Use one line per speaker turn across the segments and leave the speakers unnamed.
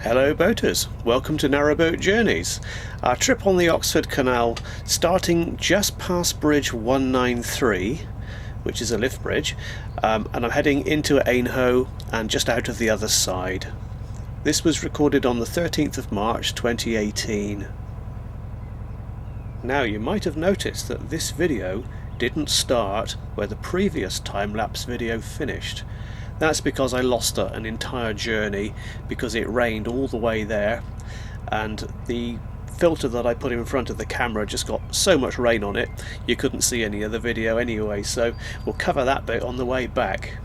Hello boaters, welcome to Narrowboat Journeys. Our trip on the Oxford Canal starting just past Bridge 193, which is a lift bridge, and I'm heading into Aynho and just out of the other side. This was recorded on the 13th of March 2018. Now you might have noticed that this video didn't start where the previous time-lapse video finished. That's because I lost an entire journey because it rained all the way there, and the filter that I put in front of the camera just got so much rain on it you couldn't see any of the video anyway, so we'll cover that bit on the way back.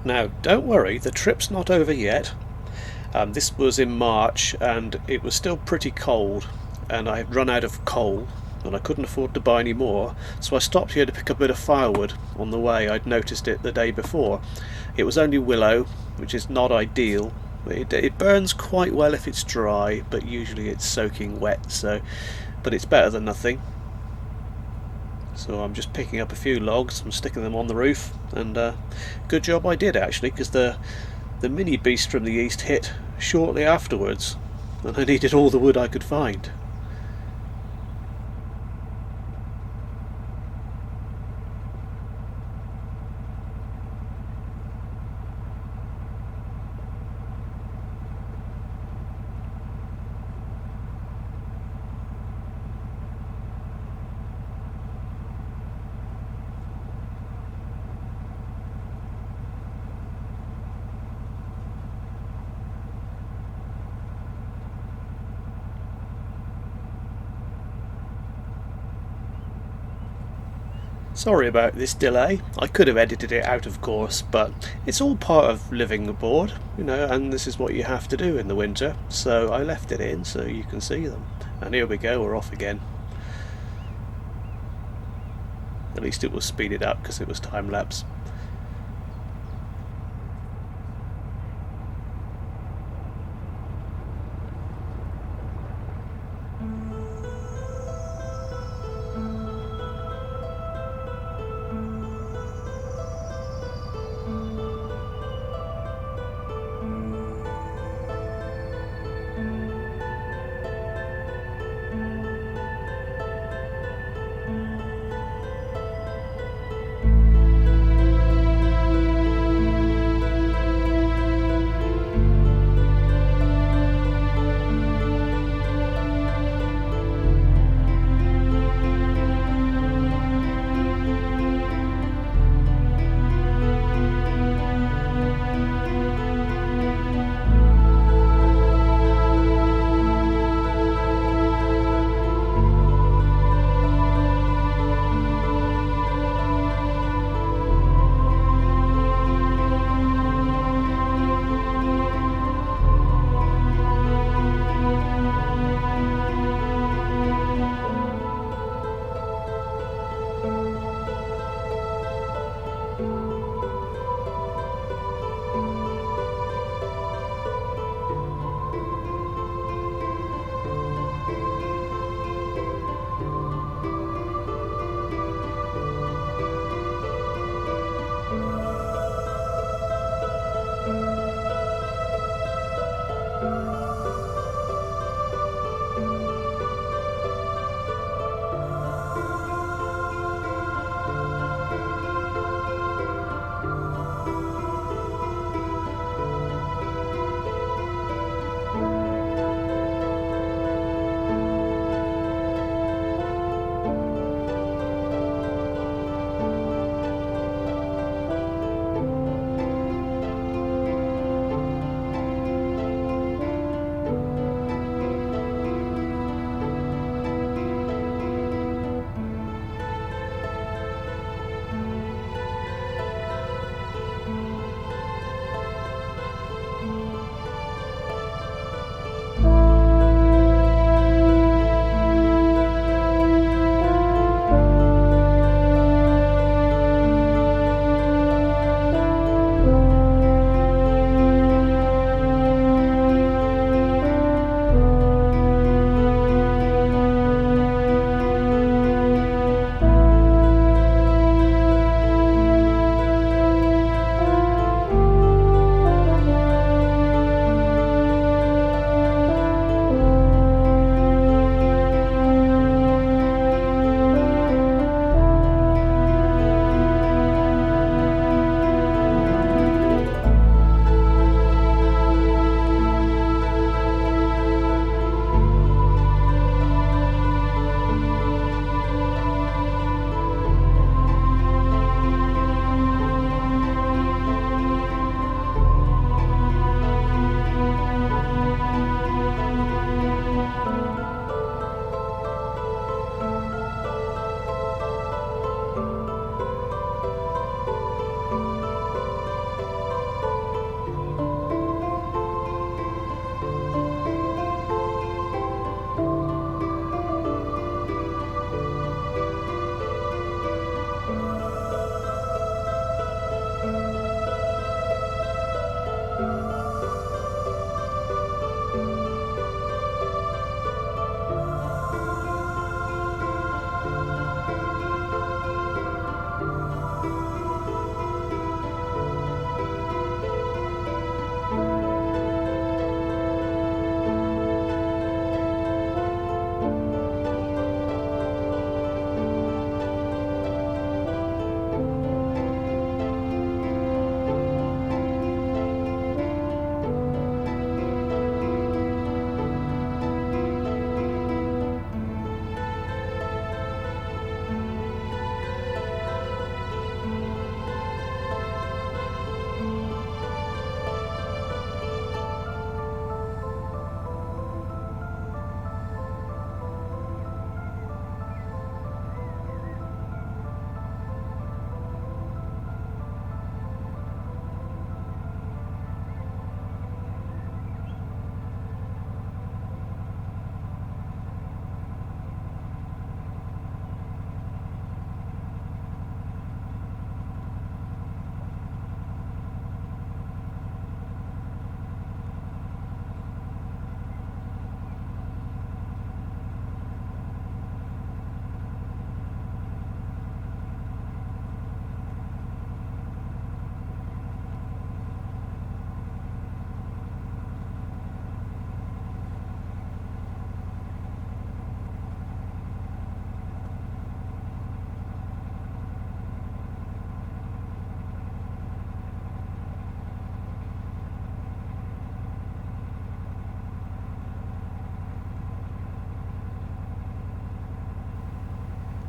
Now don't worry, the trip's not over yet. This was in March and it was still pretty cold, and I had run out of coal and I couldn't afford to buy any more, so I stopped here to pick up a bit of firewood on the way. I'd noticed it the day before. It was only willow, which is not ideal. It burns quite well if it's dry, but usually it's soaking wet, but it's better than nothing. So I'm just picking up a few logs and sticking them on the roof, and good job I did actually, because the mini beast from the east hit shortly afterwards and I needed all the wood I could find. Sorry about this delay. I could have edited it out, of course, but it's all part of living aboard, and this is what you have to do in the winter, so I left it in so you can see them. And here we go, we're off again. At least it was speeded up because it was time-lapse.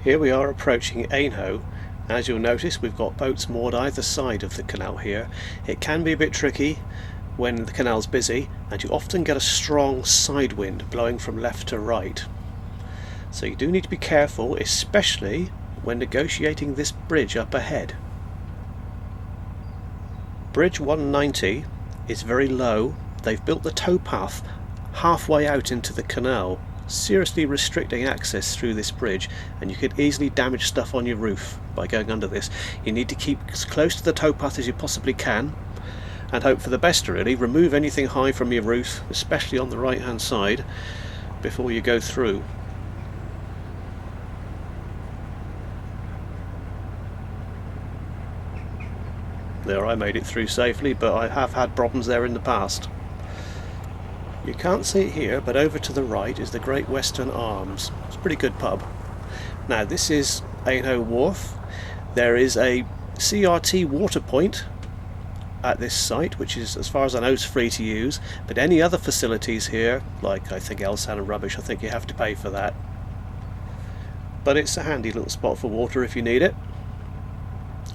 Here we are approaching Aynho. As you'll notice, we've got boats moored either side of the canal here. It can be a bit tricky when the canal's busy, and you often get a strong side wind blowing from left to right. So you do need to be careful, especially when negotiating this bridge up ahead. Bridge 190 is very low. They've built the towpath halfway out into the canal, seriously restricting access through this bridge, and you could easily damage stuff on your roof by going under this. You need to keep as close to the towpath as you possibly can and hope for the best, really. Remove anything high from your roof, especially on the right hand side, before you go through. There, I made it through safely, but I have had problems there in the past. You can't see it here, but over to the right is the Great Western Arms. It's a pretty good pub. Now this is Aynho Wharf. There is a CRT water point at this site, which is, as far as I know, is free to use, but any other facilities here, like I think Elsan and Rubbish, I think you have to pay for that. But it's a handy little spot for water if you need it.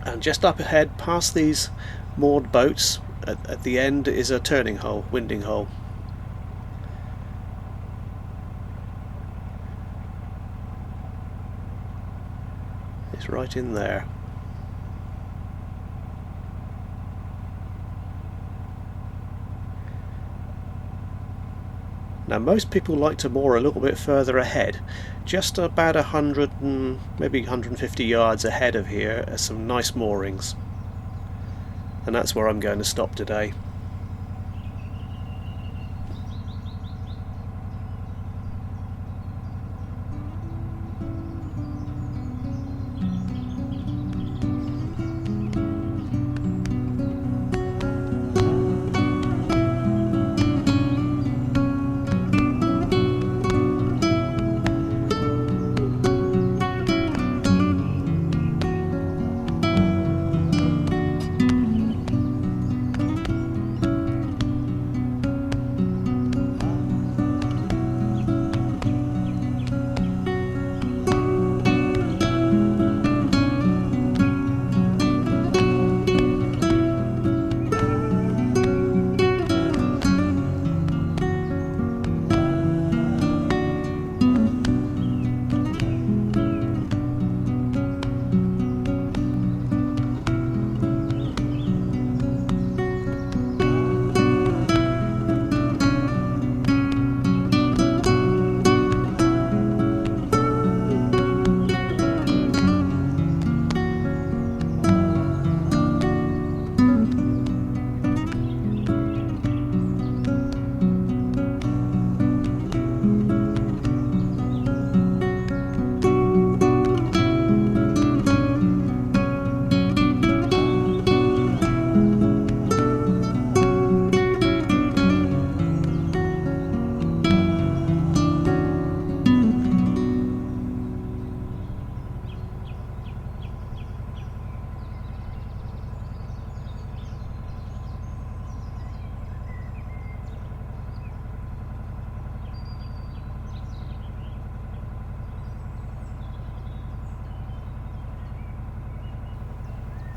And just up ahead, past these moored boats, at the end is a turning hole, winding hole. It's right in there. Now most people like to moor a little bit further ahead. Just about 100 and maybe 150 yards ahead of here are some nice moorings. And that's where I'm going to stop today.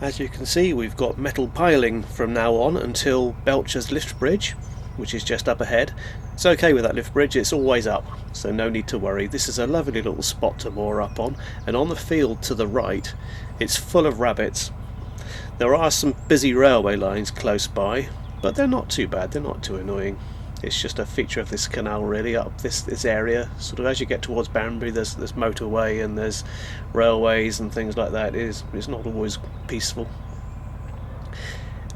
As you can see, we've got metal piling from now on until Belcher's lift bridge, which is just up ahead. It's okay with that lift bridge, it's always up, so no need to worry. This is a lovely little spot to moor up on, and on the field to the right it's full of rabbits. There are some busy railway lines close by, but they're not too bad, they're not too annoying. It's just a feature of this canal, really, up this area. Sort of as you get towards Banbury, there's motorway and there's railways and things like that. It's not always peaceful.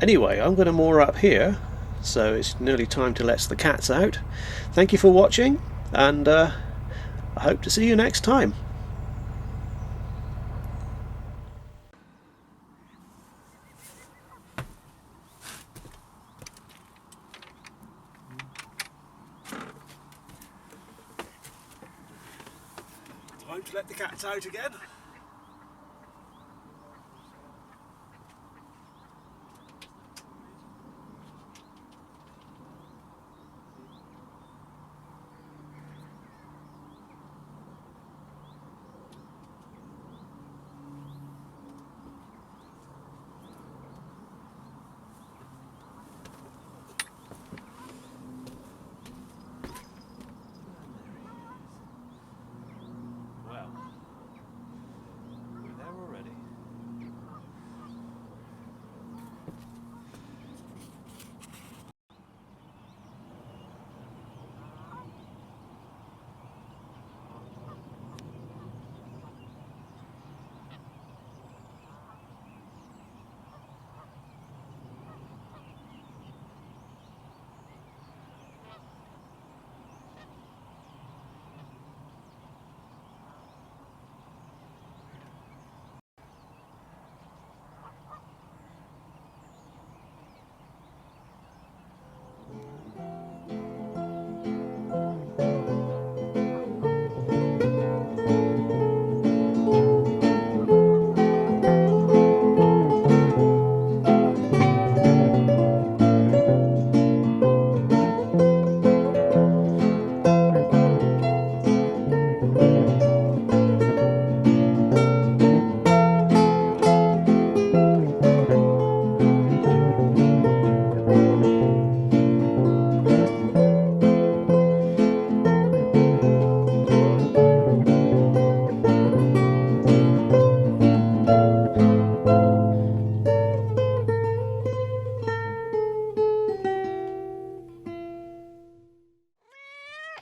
Anyway, I'm going to moor up here, so it's nearly time to let the cats out. Thank you for watching, and I hope to see you next time. Time to let the cats out again.